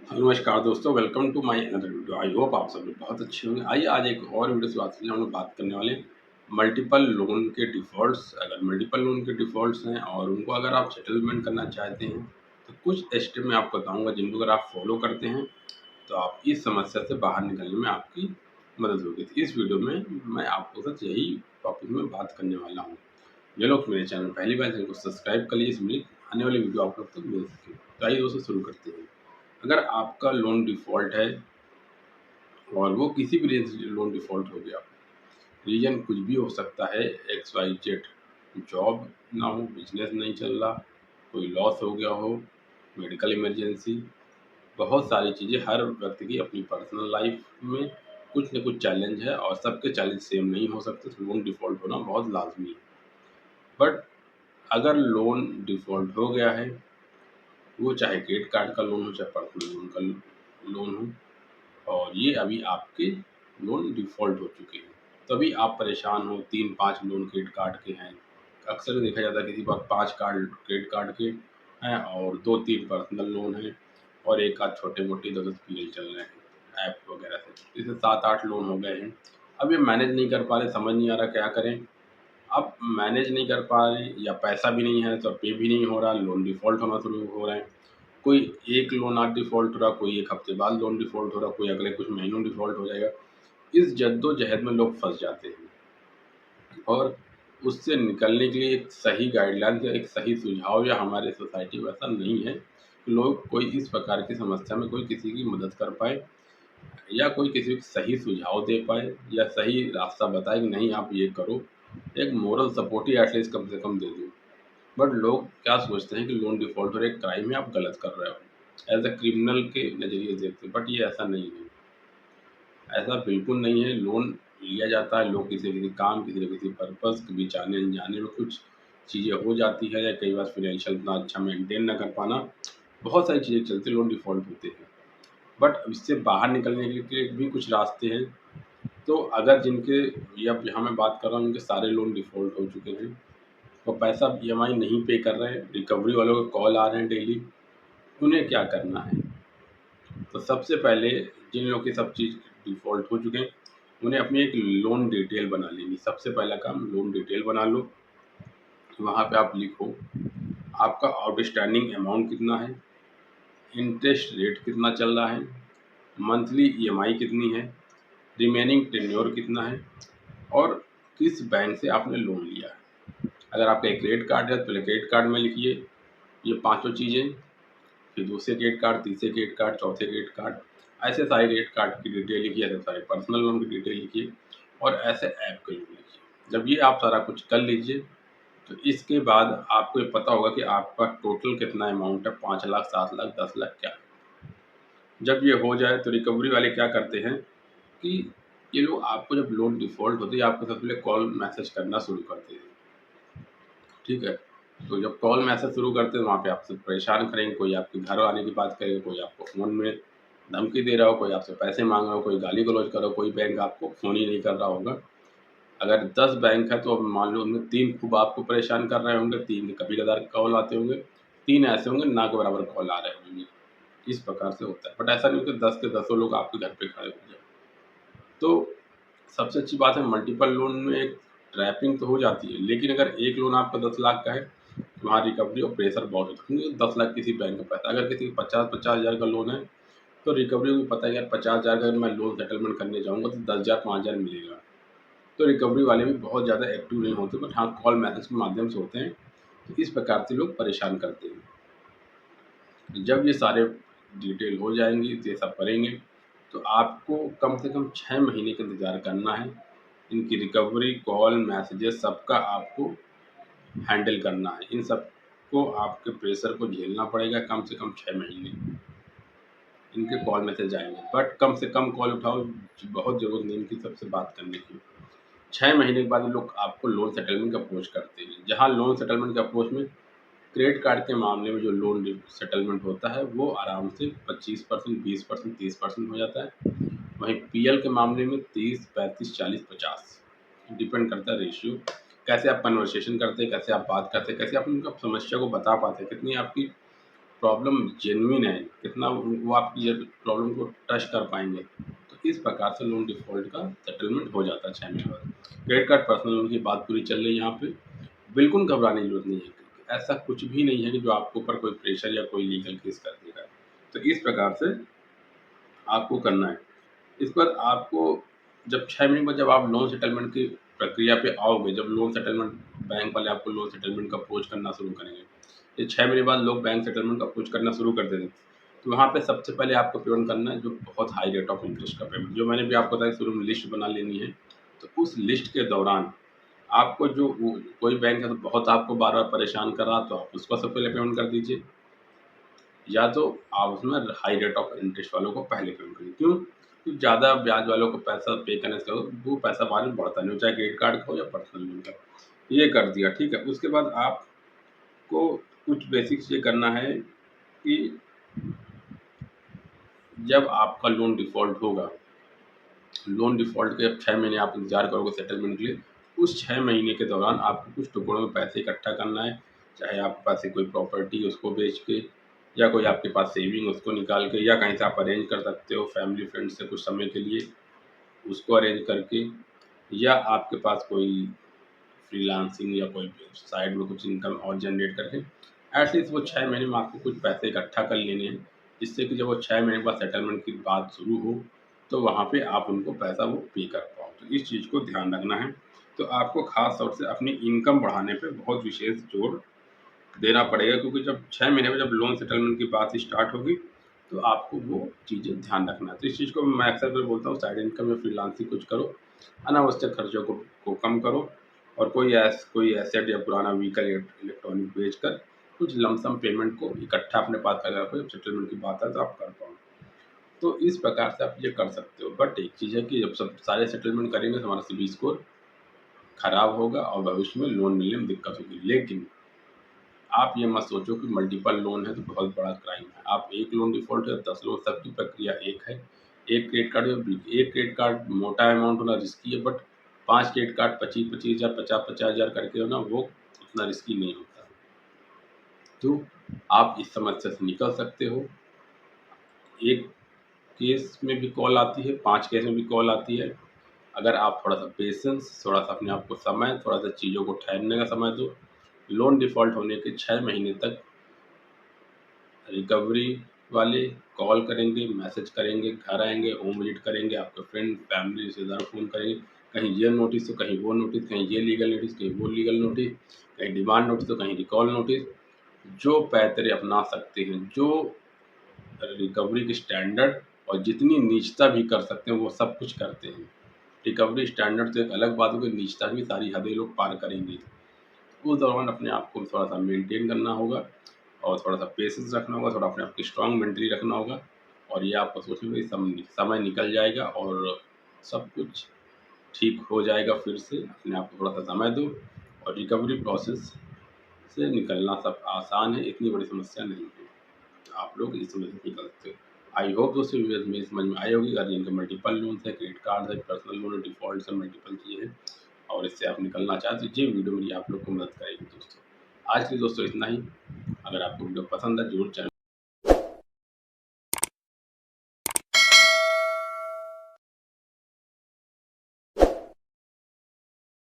नमस्कार दोस्तों, welcome to my another video. I hope आप सब लोग बहुत अच्छे होंगे। आइए आज एक और वीडियो से बात करें। हम लोग बात करने वाले हैं मल्टीपल लोन के डिफ़ॉल्ट्स। अगर मल्टीपल लोन के डिफ़ॉल्ट्स हैं और उनको अगर आप सेटलमेंट करना चाहते हैं, तो कुछ स्टेप मैं आपको बताऊँगा जिनको अगर आप फॉलो करते हैं, तो आप इस समस्या से बाहर निकलने में आपकी मदद होगी। तो इस वीडियो में मैं आपके साथ यही टॉपिक में बात करने वाला हूँ। जो लोग मेरे चैनल पहली बार चैनल को सब्सक्राइब कर लीजिए, इसमें आने वाली वीडियो आप लोग तक मिल सके। तो आइए दोस्तों शुरू करते हैं। अगर आपका लोन डिफ़ॉल्ट है और वो किसी भी रीज़न से लोन डिफ़ॉल्ट हो गया, रीज़न कुछ भी हो सकता है, एक्स वाई जेड, जॉब ना हो, बिज़नेस नहीं चल रहा, कोई लॉस हो गया हो, मेडिकल इमरजेंसी, बहुत सारी चीज़ें। हर व्यक्ति की अपनी पर्सनल लाइफ़ में कुछ न कुछ चैलेंज है और सबके चैलेंज सेम नहीं हो सकते, तो लोन डिफ़ॉल्ट होना बहुत लाज़मी है। बट अगर लोन डिफ़ॉल्ट हो गया है, वो चाहे क्रेडिट कार्ड का लोन हो, चाहे पर्सनल लोन का लोन हो, और ये अभी आपके लोन डिफ़ॉल्ट हो चुके हैं। तभी आप परेशान हो, 3-5 लोन क्रेडिट कार्ड के हैं। अक्सर देखा जाता है किसी के पास 5 कार्ड क्रेडिट कार्ड के हैं और 2-3 पर्सनल लोन हैं और एक आध छोटे-मोटे 10-10 पीएल चल रहे हैं ऐप वगैरह से। जैसे 7-8 लोन हो गए हैं। अब ये मैनेज नहीं कर पा रहे, समझ नहीं आ रहा क्या करें? अब मैनेज नहीं कर पा रहे या पैसा भी नहीं है तो पे भी नहीं हो रहा, लोन डिफ़ॉल्ट होना शुरू हो रहे हैं। कोई एक लोन आज डिफ़ॉल्ट हो रहा, कोई 1 हफ़्ते बाद लोन डिफ़ॉल्ट हो रहा, कोई अगले कुछ महीनों डिफ़ॉल्ट हो जाएगा। इस जद्दोजहद में लोग फँस जाते हैं और उससे निकलने के लिए एक सही गाइडलाइन्स या एक सही सुझाव या हमारे सोसाइटी में ऐसा नहीं है कि लोग कोई इस प्रकार की समस्या में कोई किसी की मदद कर पाए या कोई किसी को सही सुझाव दे पाए या सही रास्ता बताए कि नहीं आप ये करो। एक मोरल सपोर्ट ही एटलीस्ट कम से कम दे दो। बट लोग क्या सोचते हैं कि लोन डिफ़ॉल्ट और एक क्राइम है, आप गलत कर रहे हो। एज़ अ क्रिमिनल के नज़रिए से देखते हैं, बट ये ऐसा नहीं है। ऐसा बिल्कुल नहीं है। लोन लिया जाता है, लोग किसी न किसी काम, किसी न किसी पर्पज़, कभी जाने-अनजाने में कुछ चीज़ें हो जाती है या कई बार फ़ाइनेंशियल इतना अच्छा मेंटेन ना कर पाना, बहुत सारी चीज़ें के चलते लोन डिफ़ॉल्ट होते हैं। बट इससे बाहर निकलने के लिए भी कुछ रास्ते हैं। तो अगर जिनके या यहाँ मैं बात कर रहा हूँ, उनके सारे लोन डिफ़ॉल्ट हो चुके हैं, वो पैसा ईएमआई नहीं पे कर रहे हैं, रिकवरी वालों के कॉल आ रहे हैं डेली, उन्हें क्या करना है? तो सबसे पहले जिन लोगों की सब चीज़ डिफ़ॉल्ट हो चुके हैं, उन्हें अपनी एक लोन डिटेल बना लेनी। सबसे पहला काम लोन डिटेल बना लो। वहाँ पे आप लिखो, आपका आउटस्टैंडिंग अमाउंट कितना है, इंटरेस्ट रेट कितना चल रहा है, मंथली ईएमआई कितनी है, रिमेनिंग टेन्योर कितना है और किस बैंक से आपने लोन लिया है। अगर आपका एक क्रेडिट कार्ड है, तो पहले क्रेडिट कार्ड में लिखिए ये पाँचों चीज़ें, फिर दूसरे क्रेडिट कार्ड, तीसरे क्रेडिट कार्ड, चौथे क्रेडिट कार्ड, ऐसे सारे क्रेडिट कार्ड की डिटेल लिखिए, ऐसे सारे पर्सनल लोन की डिटेल लिखिए और ऐसे ऐप के लोन लिखिए। जब ये आप सारा कुछ कर लीजिए, तो इसके बाद आपको ये पता होगा कि आपका टोटल कितना अमाउंट है, 5 लाख, 7 लाख, 10 लाख क्या है। जब ये हो जाए तो रिकवरी वाले क्या करते हैं कि ये लोग आपको जब लोन डिफ़ॉल्ट होती है, आपको सबसे पहले कॉल मैसेज करना शुरू करते हैं। ठीक है? तो जब कॉल मैसेज शुरू करते हैं, वहाँ पे आपसे परेशान करेंगे, कोई आपके घर आने की बात करेगा, कोई आपको फ़ोन में धमकी दे रहा हो, कोई आपसे पैसे माँग रहा हो, कोई गाली-गलौज कर रहा हो, कोई बैंक आपको फ़ोन ही नहीं कर रहा होगा। अगर 10 बैंक है, तो अब मान लो उनमें 3 खूब आपको परेशान कर रहे होंगे, 3 के कभी-कभार कॉल आते होंगे, 3 ऐसे होंगे ना के बराबर कॉल आ रहे होंगे। इस प्रकार से होता है। बट ऐसा नहीं हो कि 10 के दसों लोग आपके घर पे खड़े हो जाएँ। तो सबसे अच्छी बात है, मल्टीपल लोन में एक ट्रैपिंग तो हो जाती है, लेकिन अगर एक लोन आपका 10 लाख का है, तो वहाँ रिकवरी और प्रेशर बहुत होता है, क्योंकि 10 लाख किसी बैंक का पैसा। अगर किसी का 50-50 हज़ार का लोन है, तो रिकवरी को पता है यार 50 हज़ार का अगर मैं लोन सेटलमेंट करने जाऊँगा तो 10 हज़ार 5 हज़ार मिलेगा। तो रिकवरी वाले भी बहुत ज़्यादा एक्टिव नहीं होते, बट हाँ, कॉल मैसेज के माध्यम से होते हैं। तो इस प्रकार से लोग परेशान करते हैं। जब ये सारे डिटेल हो जाएँगी, ये सब करेंगे, तो आपको कम से कम 6 महीने का इंतज़ार करना है। इनकी रिकवरी, कॉल, मैसेजेस सबका आपको हैंडल करना है। इन सबको आपके प्रेशर को झेलना पड़ेगा कम से कम 6 महीने। इनके कॉल मैसेज आएँगे, बट कम से कम कॉल उठाओ, बहुत ज़रूरत नहीं इनकी सबसे बात करने की। 6 महीने के बाद ये लोग आपको लोन सेटलमेंट का अप्रोच करते हैं। जहाँ लोन सेटलमेंट के अप्रोच में क्रेडिट कार्ड के मामले में जो लोन सेटलमेंट होता है, वो आराम से 25%, 20%, 30% हो जाता है। वहीं पीएल के मामले में 30, 35, 40, 50 डिपेंड करता है रेशियो। कैसे आप कन्वर्सेशन करते हैं, कैसे आप बात करते हैं, कैसे आप उनका समस्या को बता पाते हैं, कितनी आपकी प्रॉब्लम जेन्युइन है, कितना वो आपकी प्रॉब्लम को टच कर पाएंगे। तो इस प्रकार से लोन डिफ़ॉल्ट का सेटलमेंट हो जाता है 6 महीने बाद। क्रेडिट कार्ड पर्सनल लोन की बात पूरी चल रही है यहाँ पे। बिल्कुल घबराने की ज़रूरत नहीं है, ऐसा कुछ भी नहीं है कि जो आपके ऊपर कोई प्रेशर या कोई लीगल केस कर देगा। तो इस प्रकार से आपको करना है। इस पर आपको जब 6 महीने बाद जब आप लोन सेटलमेंट की प्रक्रिया पे आओगे, जब लोन सेटलमेंट बैंक वाले आपको लोन सेटलमेंट का अप्रोच करना शुरू करेंगे। ये 6 महीने बाद लोग बैंक सेटलमेंट का अप्रोच करना शुरू कर देते हैं। तो वहाँ पे सबसे पहले आपको पेमेंट करना है जो बहुत हाई रेट ऑफ इंटरेस्ट का पेमेंट, जो मैंने भी आपको बताया शुरू में लिस्ट बना लेनी है। तो उस लिस्ट के दौरान आपको जो वो कोई बैंक है तो बहुत आपको बार-बार परेशान कर रहा, तो आप उसको सबसे पहले पेमेंट कर दीजिए। या तो आप उसमें हाई रेट ऑफ इंटरेस्ट वालों को पहले पेमेंट करिए। क्यों? क्योंकि ज़्यादा ब्याज वालों को पैसा पे करने से वो पैसा बाद में बढ़ता नहीं हो, चाहे क्रेडिट कार्ड का हो या पर्सनल लोन का। ये कर दिया, ठीक है। उसके बाद आपको कुछ बेसिक्स ये करना है कि जब आपका लोन डिफ़ॉल्ट होगा, लोन डिफ़ॉल्ट के अब 6 महीने आप इंतज़ार करोगे सेटलमेंट के लिए, उस 6 महीने के दौरान आपको कुछ टुकड़ों में पैसे इकट्ठा करना है। चाहे आपके पास से कोई प्रॉपर्टी है उसको बेच के, या कोई आपके पास सेविंग उसको निकाल के, या कहीं से आप अरेंज कर सकते हो फैमिली फ्रेंड से कुछ समय के लिए, उसको अरेंज करके, या आपके पास कोई फ्रीलांसिंग या कोई साइड में कुछ इनकम और जनरेट करके एटलीस्ट वो 6 महीने में आपको कुछ पैसे इकट्ठा कर लेने हैं, जिससे कि जब वो 6 महीने बाद सेटलमेंट की बात शुरू हो, तो वहाँ पे आप उनको पैसा वो पे कर पाओ। तो इस चीज़ को ध्यान रखना है। तो आपको ख़ास तौर से अपनी इनकम बढ़ाने पे बहुत विशेष जोर देना पड़ेगा, क्योंकि जब 6 महीने में जब लोन सेटलमेंट की बात स्टार्ट होगी, तो आपको वो चीज़ें ध्यान रखना है। तो इस चीज़ को मैं अक्सर कर बोलता हूँ, साइड इनकम या फ्रीलांसिंग कुछ करो, अनावश्यक खर्चों को कम करो, और कोई एसेट या पुराना व्हीकल या इलेक्ट्रॉनिक बेचकर कुछ लमसम पेमेंट को इकट्ठा अपने पास कर रखो, जब सेटलमेंट की बात आए तो आप कर पाओ। तो इस प्रकार से आप ये कर सकते हो। बट एक चीज़ है कि जब सब सारे सेटलमेंट करेंगे तो हमारा सिबिल स्कोर खराब होगा और भविष्य में लोन मिलने में दिक्कत होगी। लेकिन आप ये मत सोचो कि मल्टीपल लोन है तो बहुत बड़ा क्राइम है। आप एक लोन डिफ़ॉल्ट है, 10 लोन, सबकी प्रक्रिया एक है। एक क्रेडिट कार्ड मोटा अमाउंट होना रिस्की है, बट 5 क्रेडिट कार्ड 25-25 हज़ार, 50-50 हज़ार करके हो ना, वो उतना रिस्की नहीं होता। तो आप इस समस्या से निकल सकते हो। एक केस में भी कॉल आती है, 5 केस में भी कॉल आती है। अगर आप थोड़ा-सा पेशेंस, थोड़ा-सा अपने आप को समय, थोड़ा-सा चीज़ों को ठहरने का समय दो, लोन डिफ़ॉल्ट होने के 6 महीने तक रिकवरी वाले कॉल करेंगे, मैसेज करेंगे, घर आएँगे, होम विज़िट करेंगे, आपके फ्रेंड, फैमिली, रिश्तेदार फ़ोन करेंगे, कहीं ये नोटिस तो कहीं वो नोटिस, कहीं ये लीगल नोटिस, कहीं वो लीगल नोटिस, कहीं डिमांड नोटिस तो कहीं रिकॉल नोटिस। जो पैतरे अपना सकते हैं, जो रिकवरी के स्टैंडर्ड और जितनी नीचता भी कर सकते हैं, वो सब कुछ करते हैं। रिकवरी स्टैंडर्ड तो एक अलग बात होगी, नीचता की सारी हदें लोग पार करेंगे। उस दौरान अपने आप को थोड़ा-सा मेंटेन करना होगा और थोड़ा-सा पेशेंस रखना होगा, थोड़ा अपने आप को स्ट्रॉन्ग मेंटली रखना होगा, और ये आपको सोचना होगा कि समय निकल जाएगा और सब कुछ ठीक हो जाएगा फिर से। अपने आप को थोड़ा-सा समय दो और रिकवरी प्रोसेस से निकलना सब आसान है, इतनी बड़ी समस्या नहीं है। आप लोग इस समस्या से निकल सकते हो। आई होप दोस्तों वीडियो मेरी समझ में आई होगी। अगर जिनके मल्टीपल लोन्स है, क्रेडिट कार्ड है, पर्सनल लोन है, डिफ़ॉल्ट है, मल्टीपल चीज़ें हैं और इससे आप निकलना चाहते हो, ये वीडियो मेरी आप लोग को मदद करेगी दोस्तों। आज के लिए दोस्तों इतना ही। अगर आपको वीडियो पसंद है ज़रूर चैनल